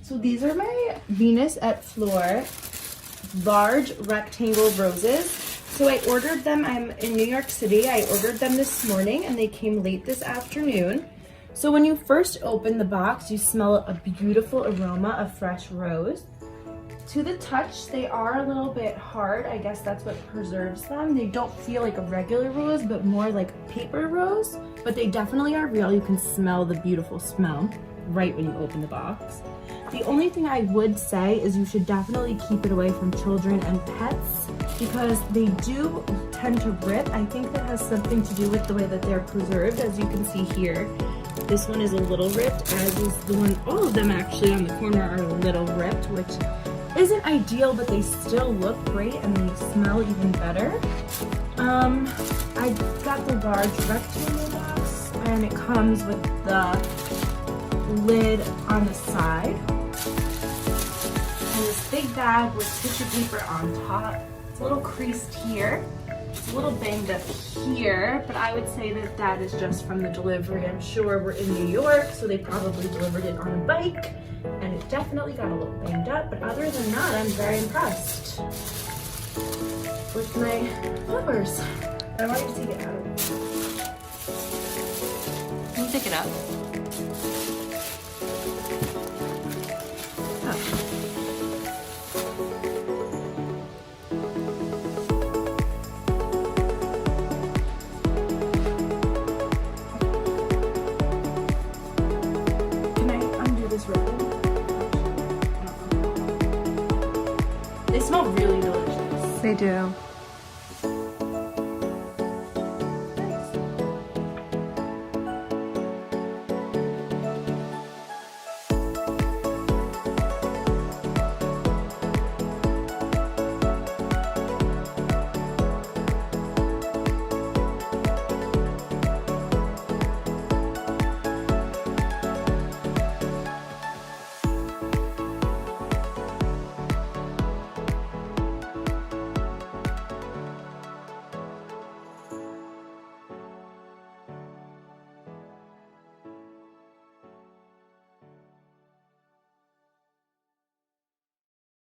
So these are my Venus at FLEUR large rectangle roses. So I ordered them, I'm in New York City, I ordered them this morning and they came late this afternoon. So when you first open the box, you smell a beautiful aroma of fresh rose. To the touch, they are a little bit hard. I guess that's what preserves them. They don't feel like a regular rose, but more like paper rose. But they definitely are real. You can smell the beautiful smell right when you open the box. The only thing I would say is you should definitely keep it away from children and pets because they do tend to rip. I think that has something to do with the way that they're preserved. As you can see here, this one is a little ripped, as is the one, all of them actually on the corner are a little ripped, which isn't ideal, but they still look great and they smell even better. I got the large rectangle box and it comes with the lid on the side. And this big bag with tissue paper on top. It's a little creased here. It's a little banged up here, but I would say that that is just from the delivery. I'm sure we're in New York, so they probably delivered it on a bike. And it definitely got a little banged up, but other than that, I'm very impressed with my flowers. I want you to take it out. Can you pick it up? Oh. Can I undo this ribbon? They smell really delicious. They do.